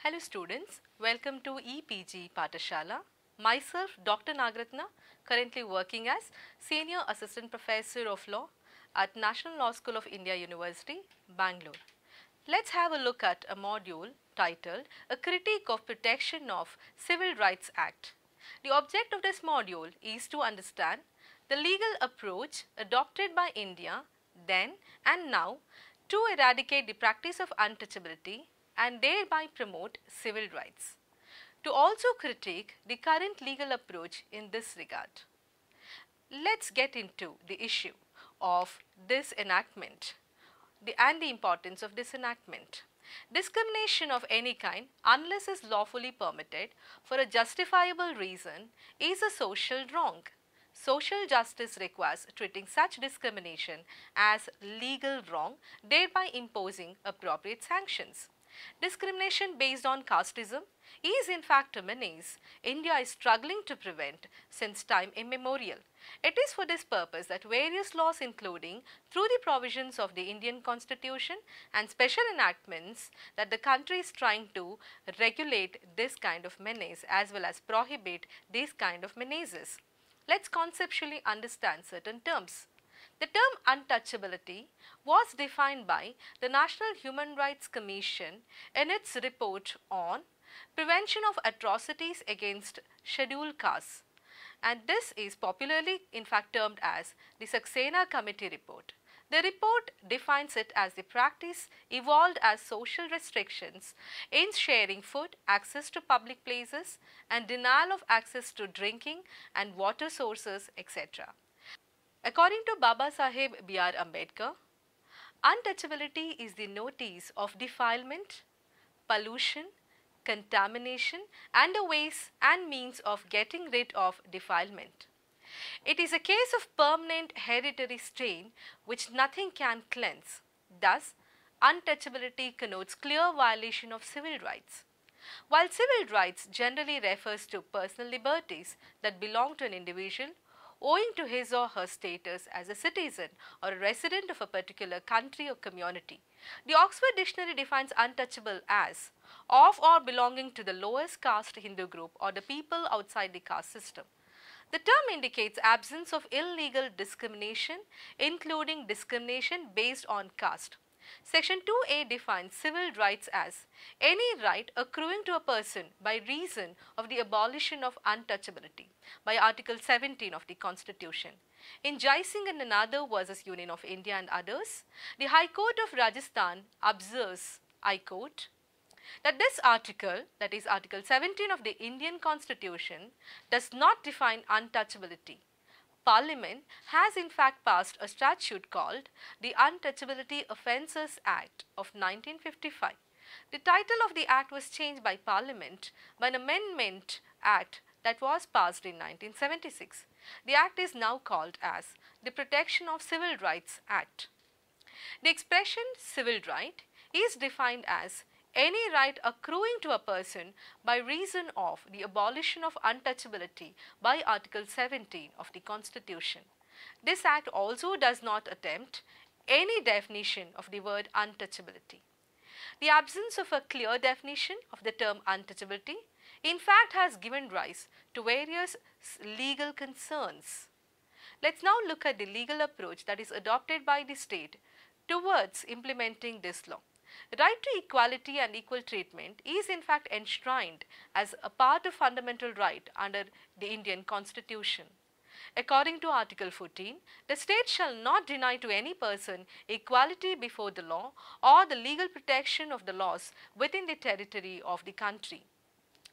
Hello students, welcome to EPG Patashala. Myself Dr. Nagratna, currently working as Senior Assistant Professor of Law at National Law School of India University, Bangalore. Let's have a look at a module titled A Critique of Protection of Civil Rights Act. The object of this module is to understand the legal approach adopted by India then and now to eradicate the practice of untouchability and thereby promote civil rights. To also critique the current legal approach in this regard. Let's get into the issue of this enactment and the importance of this enactment. Discrimination of any kind, unless is lawfully permitted for a justifiable reason, is a social wrong. Social justice requires treating such discrimination as legal wrong, thereby imposing appropriate sanctions. Discrimination based on casteism is in fact a menace India is struggling to prevent since time immemorial. It is for this purpose that various laws, including through the provisions of the Indian Constitution and special enactments, that the country is trying to regulate this kind of menace as well as prohibit these kind of menaces. Let's conceptually understand certain terms. The term untouchability was defined by the National Human Rights Commission in its report on prevention of atrocities against scheduled castes, and this is popularly in fact termed as the Saxena Committee report. The report defines it as the practice evolved as social restrictions in sharing food, access to public places, and denial of access to drinking and water sources, etc. According to Baba Saheb B.R. Ambedkar, untouchability is the notice of defilement, pollution, contamination and the ways and means of getting rid of defilement. It is a case of permanent hereditary stain which nothing can cleanse. Thus, untouchability connotes clear violation of civil rights. While civil rights generally refers to personal liberties that belong to an individual, owing to his or her status as a citizen or a resident of a particular country or community. The Oxford Dictionary defines untouchable as of or belonging to the lowest caste Hindu group or the people outside the caste system. The term indicates absence of illegal discrimination, including discrimination based on caste. Section 2A defines civil rights as any right accruing to a person by reason of the abolition of untouchability by Article 17 of the Constitution. In Jai Singh and Nanadar versus Union of India and others, the High Court of Rajasthan observes, I quote, that this article, that is Article 17 of the Indian Constitution, does not define untouchability. Parliament has in fact passed a statute called the Untouchability Offences Act of 1955. The title of the act was changed by Parliament by an amendment act that was passed in 1976. The act is now called as the Protection of Civil Rights Act. The expression civil right is defined as any right accruing to a person by reason of the abolition of untouchability by Article 17 of the Constitution. This act also does not attempt any definition of the word untouchability. The absence of a clear definition of the term untouchability in fact has given rise to various legal concerns. Let's now look at the legal approach that is adopted by the state towards implementing this law. The right to equality and equal treatment is in fact enshrined as a part of fundamental right under the Indian Constitution. According to Article 14, the state shall not deny to any person equality before the law or the legal protection of the laws within the territory of the country.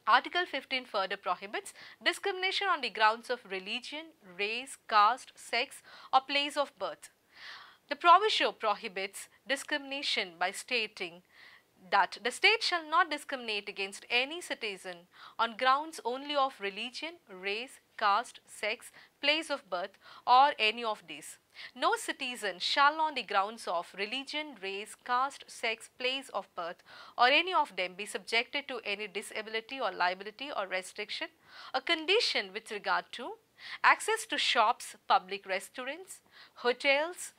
Article 15 further prohibits discrimination on the grounds of religion, race, caste, sex or place of birth. The proviso prohibits discrimination by stating that the state shall not discriminate against any citizen on grounds only of religion, race, caste, sex, place of birth or any of these. No citizen shall on the grounds of religion, race, caste, sex, place of birth or any of them be subjected to any disability or liability or restriction, a condition with regard to access to shops, public restaurants, hotels,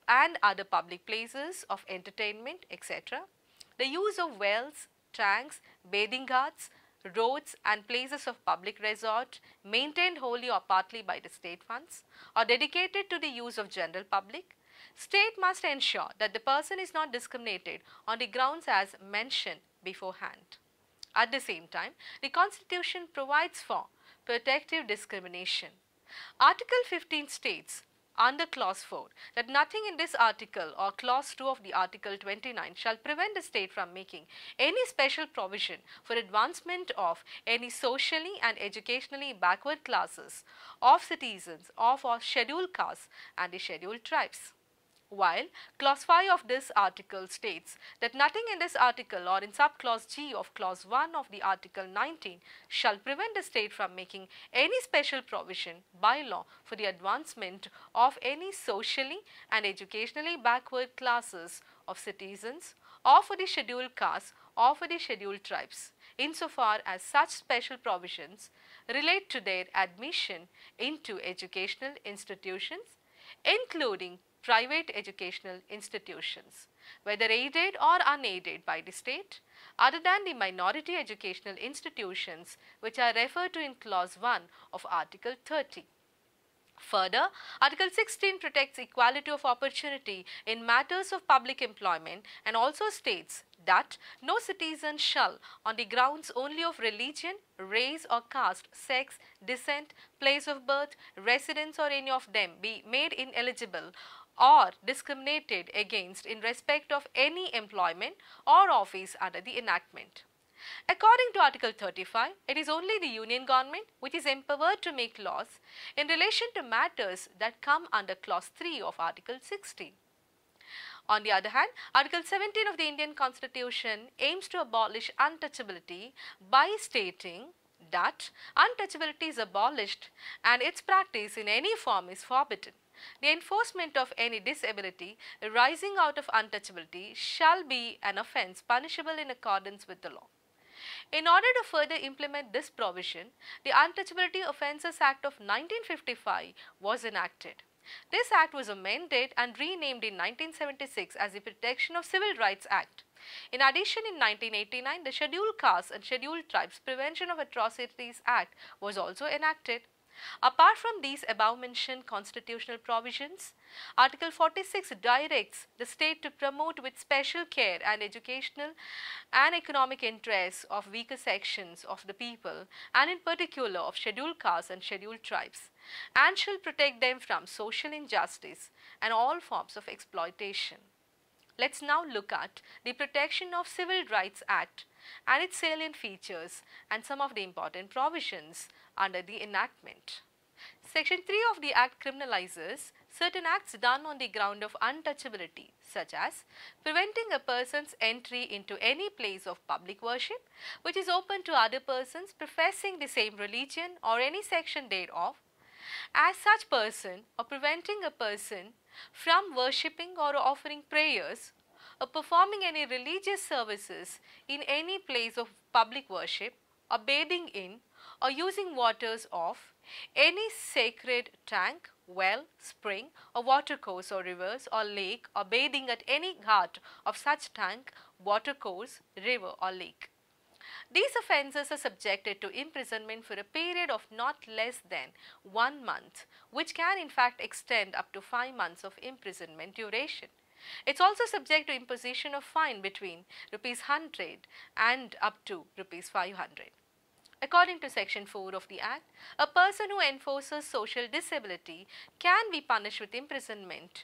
and other public places of entertainment, etc. The use of wells, tanks, bathing ghats, roads and places of public resort maintained wholly or partly by the state funds or dedicated to the use of general public, state must ensure that the person is not discriminated on the grounds as mentioned beforehand. At the same time, the Constitution provides for protective discrimination. Article 15 states under clause 4 that nothing in this article or clause 2 of the article 29 shall prevent the state from making any special provision for advancement of any socially and educationally backward classes of citizens of or scheduled castes and the scheduled tribes. While clause 5 of this article states that nothing in this article or in subclause G of clause 1 of the article 19 shall prevent the state from making any special provision by law for the advancement of any socially and educationally backward classes of citizens or for the scheduled castes or for the scheduled tribes, insofar as such special provisions relate to their admission into educational institutions, including private educational institutions, whether aided or unaided by the state, other than the minority educational institutions which are referred to in clause 1 of article 30. Further, Article 16 protects equality of opportunity in matters of public employment and also states that no citizen shall, on the grounds only of religion, race or caste, sex, descent, place of birth, residence or any of them, be made ineligible or discriminated against in respect of any employment or office under the enactment. According to Article 35, it is only the Union Government which is empowered to make laws in relation to matters that come under clause 3 of Article 16. On the other hand, Article 17 of the Indian Constitution aims to abolish untouchability by stating that untouchability is abolished and its practice in any form is forbidden. The enforcement of any disability arising out of untouchability shall be an offence punishable in accordance with the law. In order to further implement this provision, the Untouchability Offences Act of 1955 was enacted. This act was amended and renamed in 1976 as the Protection of Civil Rights Act. In addition, in 1989, the Scheduled Castes and Scheduled Tribes Prevention of Atrocities Act was also enacted. Apart from these above-mentioned constitutional provisions, Article 46 directs the state to promote with special care and educational and economic interests of weaker sections of the people and in particular of scheduled castes and scheduled tribes, and shall protect them from social injustice and all forms of exploitation. Let's now look at the Protection of Civil Rights Act and its salient features and some of the important provisions under the enactment. Section 3 of the Act criminalizes certain acts done on the ground of untouchability, such as preventing a person's entry into any place of public worship which is open to other persons professing the same religion or any section thereof, as such person, or preventing a person from worshipping or offering prayers or performing any religious services in any place of public worship or bathing in or using waters of any sacred tank, well, spring or watercourse or rivers or lake, or bathing at any ghat of such tank, watercourse, river or lake. These offences are subjected to imprisonment for a period of not less than 1 month, which can in fact extend up to 5 months of imprisonment duration. It is also subject to imposition of fine between ₹100 and up to ₹500. According to Section 4 of the Act, a person who enforces social disability can be punished with imprisonment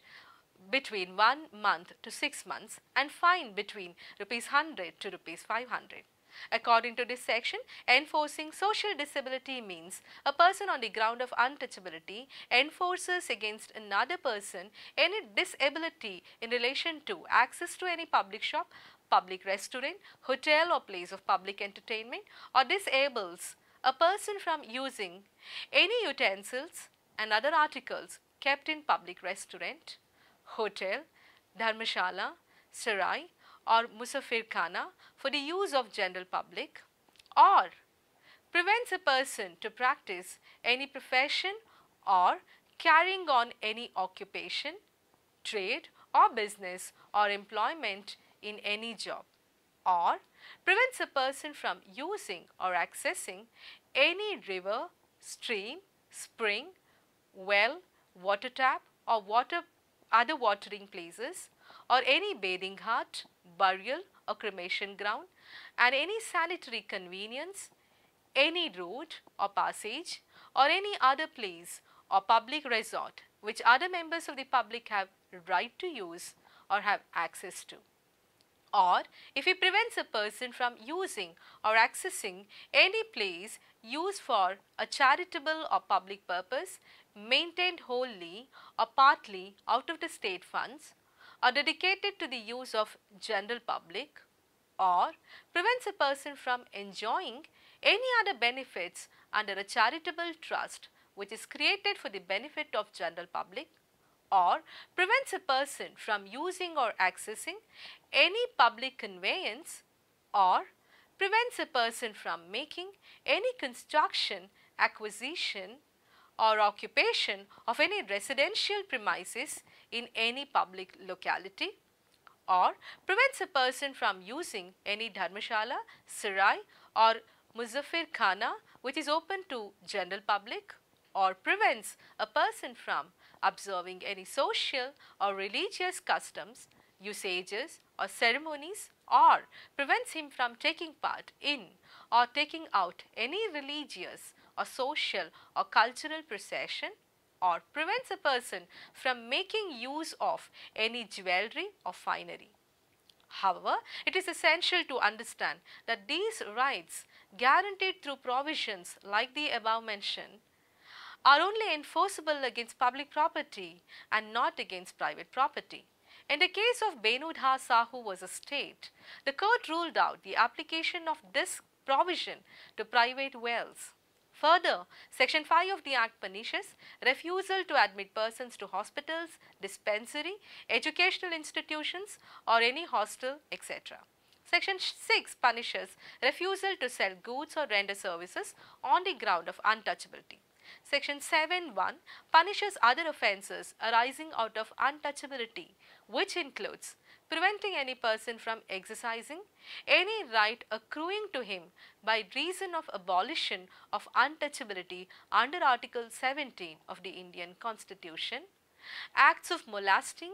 between 1 month to 6 months and fine between ₹100 to ₹500. According to this section, enforcing social disability means a person on the ground of untouchability enforces against another person any disability in relation to access to any public shop, public restaurant, hotel or place of public entertainment, or disables a person from using any utensils and other articles kept in public restaurant, hotel, dharmashala, sarai or musafir khana for the use of general public, or prevents a person to practice any profession or carrying on any occupation, trade or business or employment in any job, or prevents a person from using or accessing any river, stream, spring, well, water tap or other watering places, or any bathing hut, burial or cremation ground, and any sanitary convenience, any road or passage, or any other place or public resort which other members of the public have right to use or have access to. Or if he prevents a person from using or accessing any place used for a charitable or public purpose, maintained wholly or partly out of the state funds, or dedicated to the use of general public, or prevents a person from enjoying any other benefits under a charitable trust which is created for the benefit of general public, or prevents a person from using or accessing any public conveyance, or prevents a person from making any construction, acquisition or occupation of any residential premises in any public locality, or prevents a person from using any dharmashala, sarai or muzaffir khana which is open to general public, or prevents a person from observing any social or religious customs, usages or ceremonies, or prevents him from taking part in or taking out any religious or social or cultural procession, or prevents a person from making use of any jewelry or finery. However, it is essential to understand that these rights guaranteed through provisions like the above mentioned are only enforceable against public property and not against private property. In the case of Benudha Sahu vs. State, the court ruled out the application of this provision to private wells. Further, Section 5 of the Act punishes refusal to admit persons to hospitals, dispensary, educational institutions or any hostel, etc. Section 6 punishes refusal to sell goods or render services on the ground of untouchability. Section 7(1) punishes other offences arising out of untouchability, which includes preventing any person from exercising any right accruing to him by reason of abolition of untouchability under Article 17 of the Indian Constitution, acts of molesting,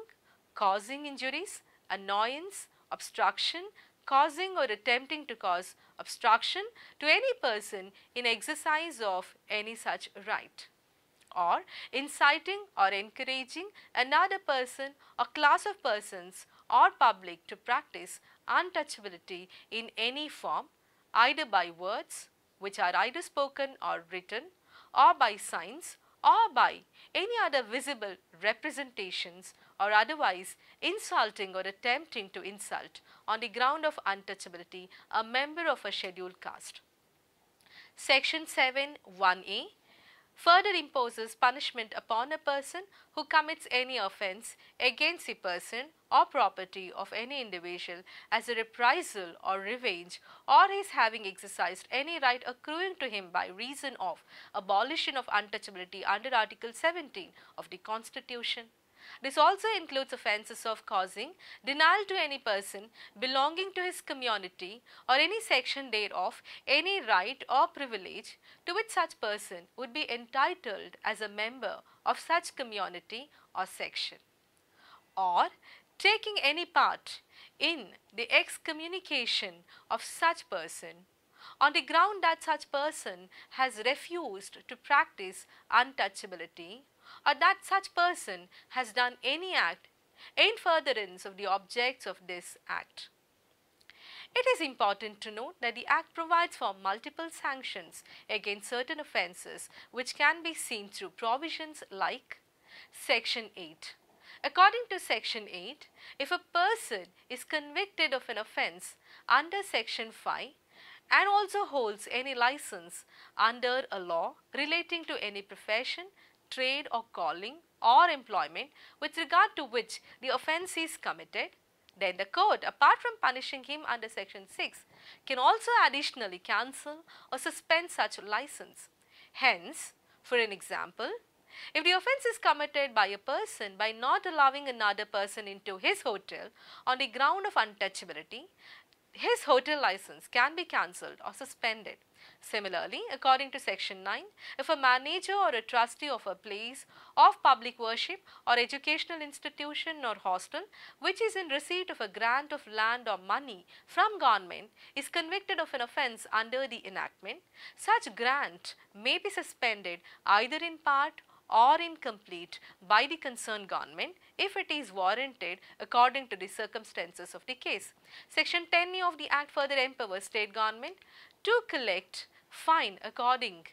causing injuries, annoyance, obstruction, causing or attempting to cause obstruction to any person in exercise of any such right, or inciting or encouraging another person or class of persons or public to practice untouchability in any form, either by words which are either spoken or written, or by signs, or by any other visible representations, or otherwise insulting or attempting to insult on the ground of untouchability a member of a scheduled caste. Section 7(1)(a) further imposes punishment upon a person who commits any offence against the person or property of any individual as a reprisal or revenge, or his having exercised any right accruing to him by reason of abolition of untouchability under Article 17 of the Constitution. This also includes offences of causing denial to any person belonging to his community or any section thereof any right or privilege to which such person would be entitled as a member of such community or section, or taking any part in the excommunication of such person on the ground that such person has refused to practice untouchability, or that such person has done any act in furtherance of the objects of this act. It is important to note that the Act provides for multiple sanctions against certain offences which can be seen through provisions like Section 8. According to Section 8, if a person is convicted of an offence under Section 5 and also holds any license under a law relating to any profession, trade or calling or employment with regard to which the offence is committed, then the court, apart from punishing him under Section 6, can also additionally cancel or suspend such license. Hence, for an example, if the offence is committed by a person by not allowing another person into his hotel on the ground of untouchability, his hotel license can be cancelled or suspended. Similarly, according to section 9, if a manager or a trustee of a place of public worship or educational institution or hostel which is in receipt of a grant of land or money from government is convicted of an offence under the enactment, such grant may be suspended either in part or incomplete by the concerned government if it is warranted according to the circumstances of the case. Section 10A of the Act further empowers state government to collect fine according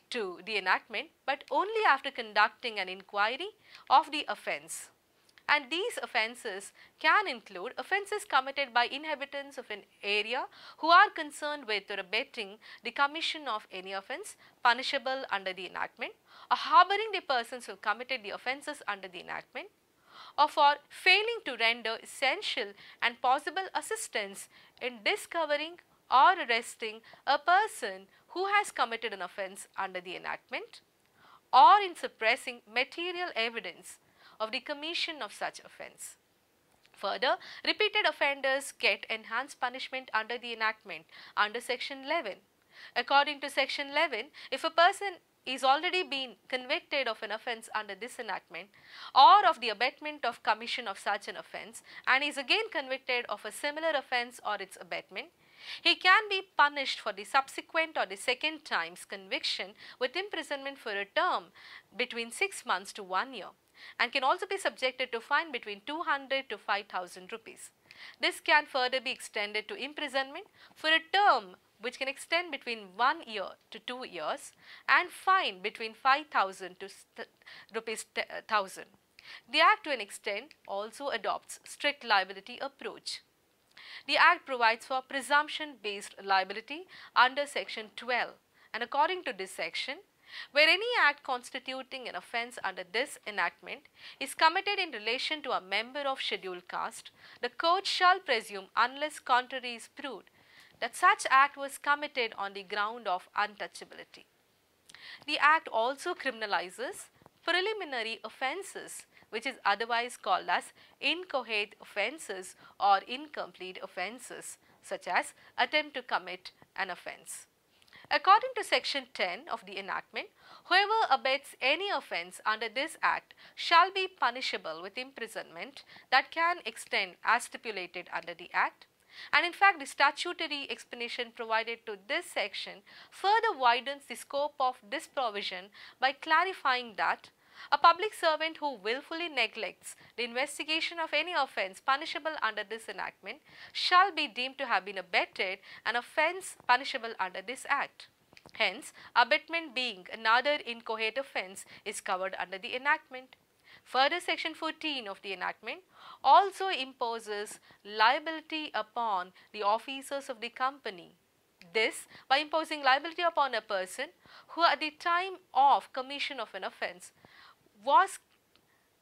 to the enactment, but only after conducting an inquiry of the offence. And these offences can include offences committed by inhabitants of an area who are concerned with or abetting the commission of any offence punishable under the enactment, or harbouring the persons who committed the offences under the enactment, or for failing to render essential and possible assistance in discovering or arresting a person who has committed an offence under the enactment, or in suppressing material evidence of the commission of such offence. Further, repeated offenders get enhanced punishment under the enactment under section 11. According to section 11, if a person is already been convicted of an offence under this enactment or of the abetment of commission of such an offence and is again convicted of a similar offence or its abetment, he can be punished for the subsequent or the second time's conviction with imprisonment for a term between 6 months to 1 year, and can also be subjected to fine between 200 to 5,000 rupees. This can further be extended to imprisonment for a term which can extend between 1 year to 2 years and fine between 5,000 to rupees 1,000. The Act to an extent also adopts strict liability approach. The Act provides for presumption based liability under section 12, and according to this section, where any act constituting an offence under this enactment is committed in relation to a member of scheduled caste, the court shall presume, unless contrary is proved, that such act was committed on the ground of untouchability. The Act also criminalizes preliminary offences, which is otherwise called as inchoate offences or incomplete offences, such as attempt to commit an offence. According to section 10 of the enactment, whoever abets any offence under this act shall be punishable with imprisonment that can extend as stipulated under the act. And in fact, the statutory explanation provided to this section further widens the scope of this provision by clarifying that a public servant who willfully neglects the investigation of any offence punishable under this enactment shall be deemed to have been abetted an offence punishable under this act. Hence, abetment being another inchoate offence is covered under the enactment. Further, section 14 of the enactment also imposes liability upon the officers of the company. This by imposing liability upon a person who at the time of commission of an offence was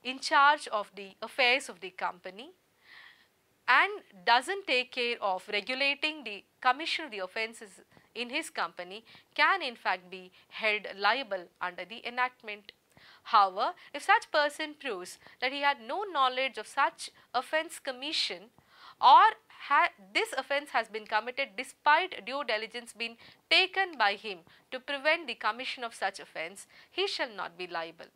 in charge of the affairs of the company and doesn't take care of regulating the commission of the offences in his company can in fact be held liable under the enactment. However, if such person proves that he had no knowledge of such offence commission or this offence has been committed despite due diligence being taken by him to prevent the commission of such offence, he shall not be liable.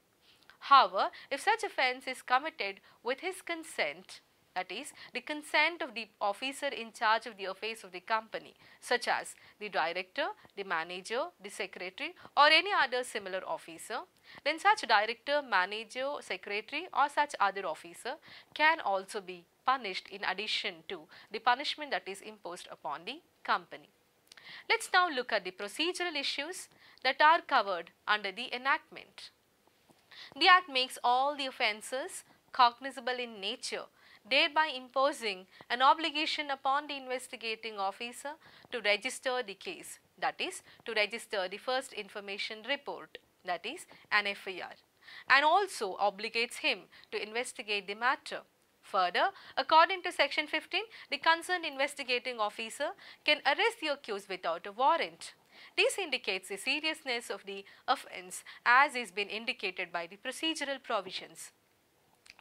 However, if such offence is committed with his consent, that is, the consent of the officer in charge of the affairs of the company, such as the director, the manager, the secretary or any other similar officer, then such director, manager, secretary or such other officer can also be punished in addition to the punishment that is imposed upon the company. Let's now look at the procedural issues that are covered under the enactment. The Act makes all the offences cognizable in nature, thereby imposing an obligation upon the investigating officer to register the case, that is, to register the first information report, that is, an FIR, and also obligates him to investigate the matter. Further, according to section 15, the concerned investigating officer can arrest the accused without a warrant. This indicates the seriousness of the offence as is been indicated by the procedural provisions.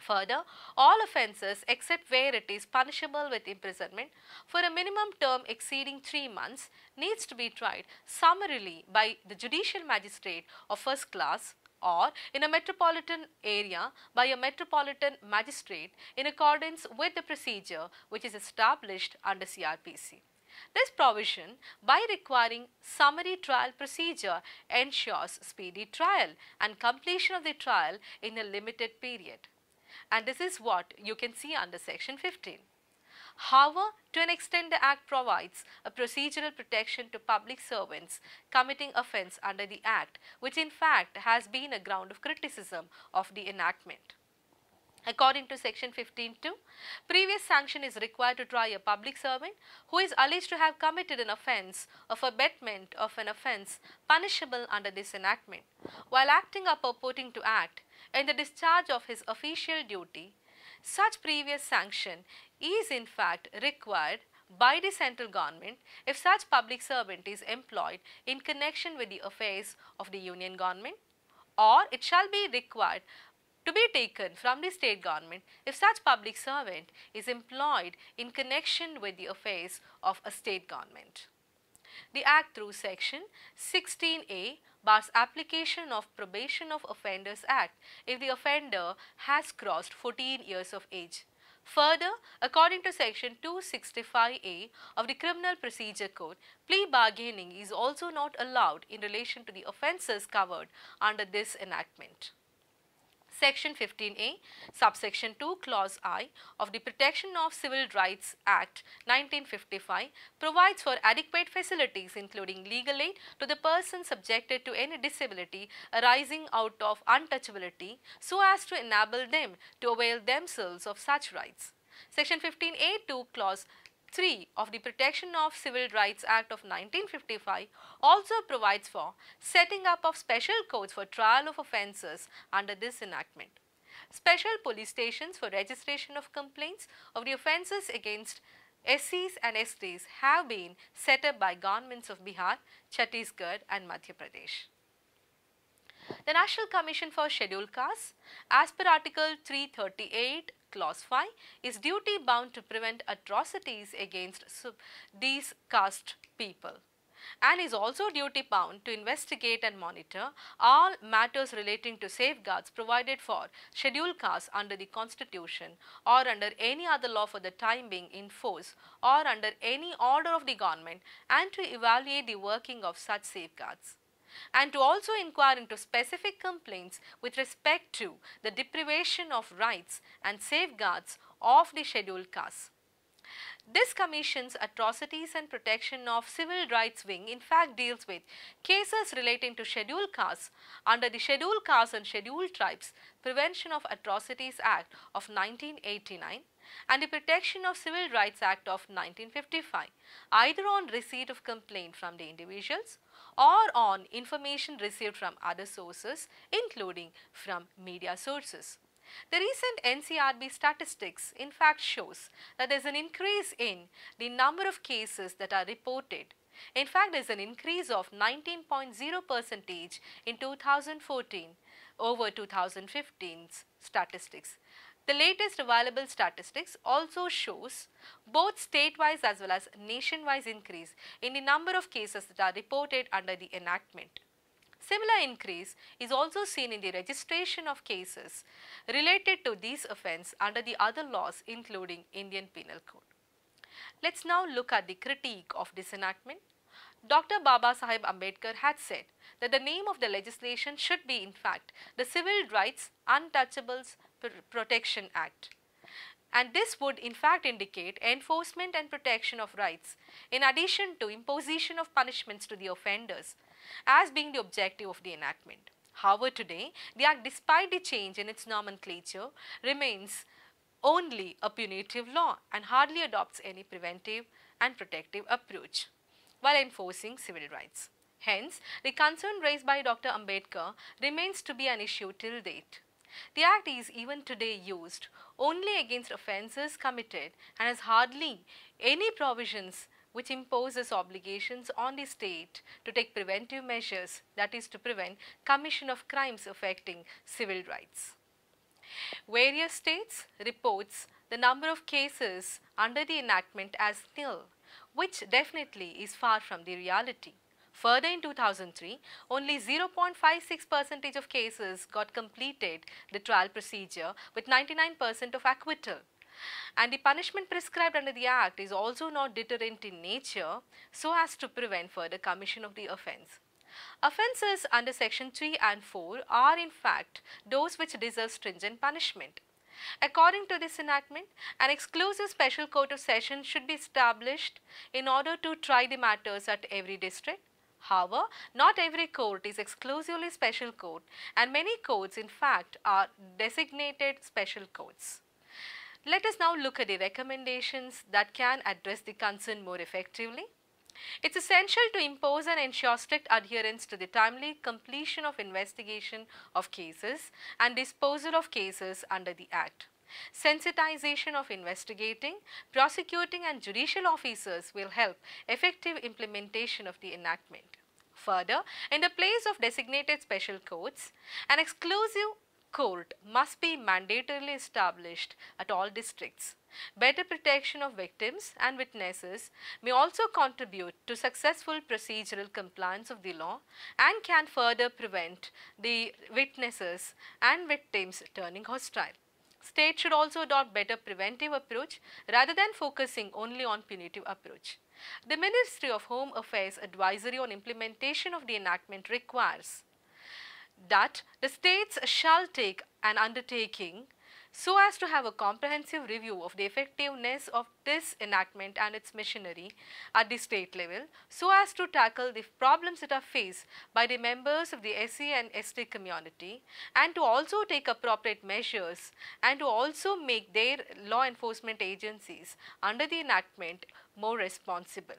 Further, all offences except where it is punishable with imprisonment for a minimum term exceeding 3 months needs to be tried summarily by the judicial magistrate of first class or in a metropolitan area by a metropolitan magistrate in accordance with the procedure which is established under CRPC. This provision, by requiring summary trial procedure, ensures speedy trial and completion of the trial in a limited period. And this is what you can see under section 15. However, to an extent the Act provides a procedural protection to public servants committing offence under the Act, which in fact has been a ground of criticism of the enactment. According to section 15(2), previous sanction is required to try a public servant who is alleged to have committed an offence of abetment of an offence punishable under this enactment, while acting or purporting to act in the discharge of his official duty. Such previous sanction is in fact required by the central government if such public servant is employed in connection with the affairs of the union government, or it shall be required to be taken from the state government if such public servant is employed in connection with the affairs of a state government. The Act through section 16A bars application of Probation of Offenders Act if the offender has crossed 14 years of age. Further, according to section 265A of the Criminal Procedure Code, plea bargaining is also not allowed in relation to the offences covered under this enactment. Section 15A, subsection 2, clause I of the Protection of Civil Rights Act 1955 provides for adequate facilities including legal aid to the person subjected to any disability arising out of untouchability so as to enable them to avail themselves of such rights. Section 15A2, clause 3 of the Protection of Civil Rights Act of 1955 also provides for setting up of special courts for trial of offences under this enactment. Special police stations for registration of complaints of the offences against SCs and STs have been set up by governments of Bihar, Chhattisgarh and Madhya Pradesh. The National Commission for Scheduled Castes, as per Article 338, Clause 5, is duty bound to prevent atrocities against these caste people and is also duty bound to investigate and monitor all matters relating to safeguards provided for scheduled castes under the Constitution or under any other law for the time being in force or under any order of the government, and to evaluate the working of such safeguards, and to also inquire into specific complaints with respect to the deprivation of rights and safeguards of the scheduled castes. This Commission's Atrocities and Protection of Civil Rights Wing in fact deals with cases relating to scheduled castes under the Scheduled Castes and Scheduled Tribes Prevention of Atrocities Act of 1989 and the Protection of Civil Rights Act of 1955, either on receipt of complaint from the individuals or on information received from other sources, including from media sources. The recent NCRB statistics in fact shows that there is an increase in the number of cases that are reported. In fact, there is an increase of 19.0% in 2014 over 2015's statistics. The latest available statistics also shows both state-wise as well as nation-wise increase in the number of cases that are reported under the enactment. Similar increase is also seen in the registration of cases related to these offences under the other laws, including Indian Penal Code. Let's now look at the critique of this enactment. Dr. Baba Saheb Ambedkar had said that the name of the legislation should be in fact the Civil Rights Untouchables Protection Act, and this would in fact indicate enforcement and protection of rights in addition to imposition of punishments to the offenders as being the objective of the enactment. However, today the Act, despite the change in its nomenclature, remains only a punitive law and hardly adopts any preventive and protective approach while enforcing civil rights. Hence, the concern raised by Dr. Ambedkar remains to be an issue till date. The Act is even today used only against offences committed and has hardly any provisions which imposes obligations on the state to take preventive measures, that is to prevent commission of crimes affecting civil rights. Various states reports the number of cases under the enactment as nil, which definitely is far from the reality. Further, in 2003, only 0.56% of cases got completed the trial procedure with 99% of acquittal. And the punishment prescribed under the Act is also not deterrent in nature so as to prevent further commission of the offence. Offences under section 3 and 4 are in fact those which deserve stringent punishment. According to this enactment, an exclusive special court of session should be established in order to try the matters at every district. However, not every court is exclusively special court, and many courts in fact are designated special courts. Let us now look at the recommendations that can address the concern more effectively. It's essential to impose and ensure strict adherence to the timely completion of investigation of cases and disposal of cases under the Act. Sensitization of investigating, prosecuting and judicial officers will help effective implementation of the enactment. Further, in the place of designated special courts, an exclusive court must be mandatorily established at all districts. Better protection of victims and witnesses may also contribute to successful procedural compliance of the law and can further prevent the witnesses and victims turning hostile. States should also adopt better preventive approach rather than focusing only on punitive approach. The Ministry of Home Affairs advisory on implementation of the enactment requires that the states shall take an undertaking so as to have a comprehensive review of the effectiveness of this enactment and its machinery at the state level so as to tackle the problems that are faced by the members of the SC and ST community, and to also take appropriate measures and to also make their law enforcement agencies under the enactment more responsible.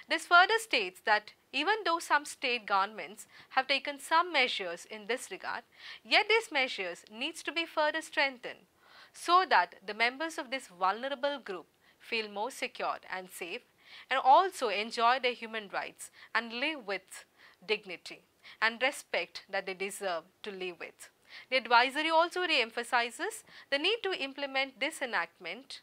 This further states that even though some state governments have taken some measures in this regard, yet these measures needs to be further strengthened so that the members of this vulnerable group feel more secure and safe and also enjoy their human rights and live with dignity and respect that they deserve to live with. The advisory also re-emphasizes the need to implement this enactment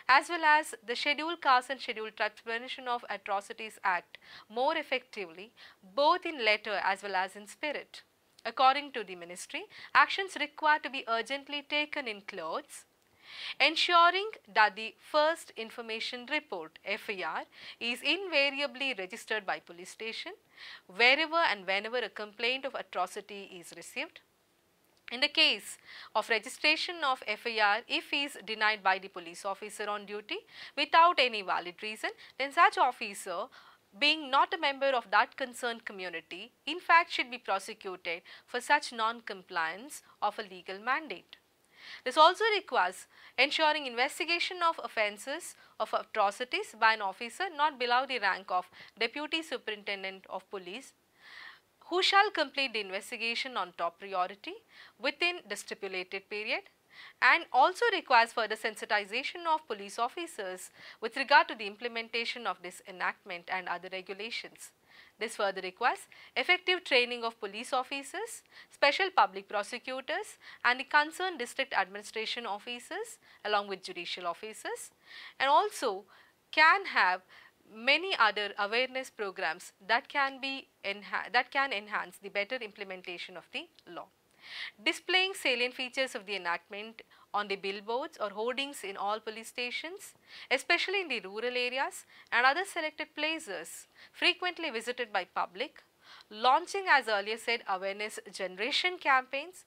as well as the Scheduled Caste and Scheduled Tribes Prevention of Atrocities Act more effectively, both in letter as well as in spirit. According to the ministry, actions required to be urgently taken includes ensuring that the first information report FIR is invariably registered by police station wherever and whenever a complaint of atrocity is received. In the case of registration of FIR, if he is denied by the police officer on duty without any valid reason, then such officer, being not a member of that concerned community, in fact should be prosecuted for such non-compliance of a legal mandate. This also requires ensuring investigation of offences of atrocities by an officer not below the rank of Deputy Superintendent of Police, who shall complete the investigation on top priority within the stipulated period, and also requires further sensitization of police officers with regard to the implementation of this enactment and other regulations. This further requires effective training of police officers, special public prosecutors and the concerned district administration officers along with judicial officers, and also can have many other awareness programs that can enhance the better implementation of the law. Displaying salient features of the enactment on the billboards or hoardings in all police stations, especially in the rural areas and other selected places frequently visited by public, launching, as earlier said, awareness generation campaigns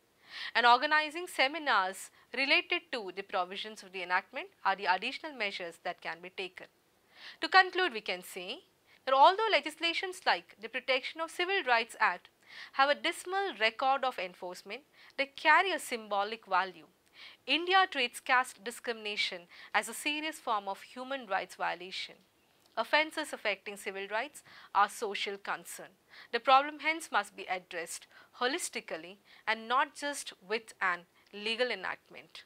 and organizing seminars related to the provisions of the enactment are the additional measures that can be taken. To conclude, we can say that although legislations like the Protection of Civil Rights Act have a dismal record of enforcement, they carry a symbolic value. India treats caste discrimination as a serious form of human rights violation. Offences affecting civil rights are social concern. The problem hence must be addressed holistically and not just with an legal enactment.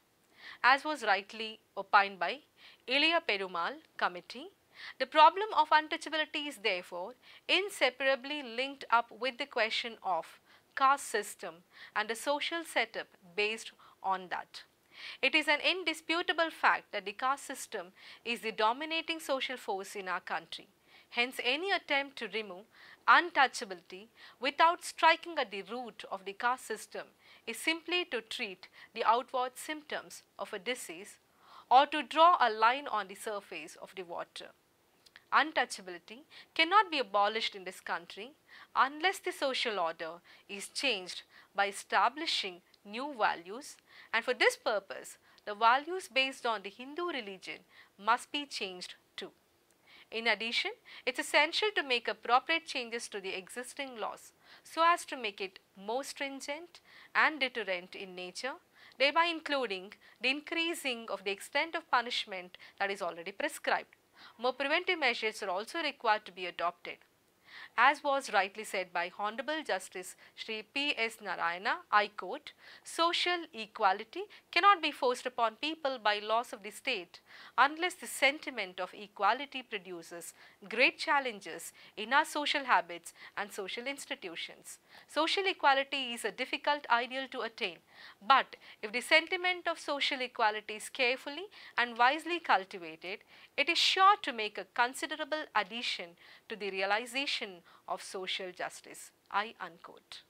As was rightly opined by Ilia Perumal Committee, the problem of untouchability is therefore inseparably linked up with the question of caste system and a social setup based on that. It is an indisputable fact that the caste system is the dominating social force in our country. Hence, any attempt to remove untouchability without striking at the root of the caste system is simply to treat the outward symptoms of a disease or to draw a line on the surface of the water. Untouchability cannot be abolished in this country unless the social order is changed by establishing new values, and for this purpose the values based on the Hindu religion must be changed too. In addition, it is essential to make appropriate changes to the existing laws so as to make it more stringent and deterrent in nature, thereby including the increasing of the extent of punishment that is already prescribed. More preventive measures are also required to be adopted. As was rightly said by Honorable Justice Shri P.S. Narayana, I quote, "Social equality cannot be forced upon people by laws of the state unless the sentiment of equality produces great challenges in our social habits and social institutions. Social equality is a difficult ideal to attain, but if the sentiment of social equality is carefully and wisely cultivated, it is sure to make a considerable addition to the realization of social justice." I unquote.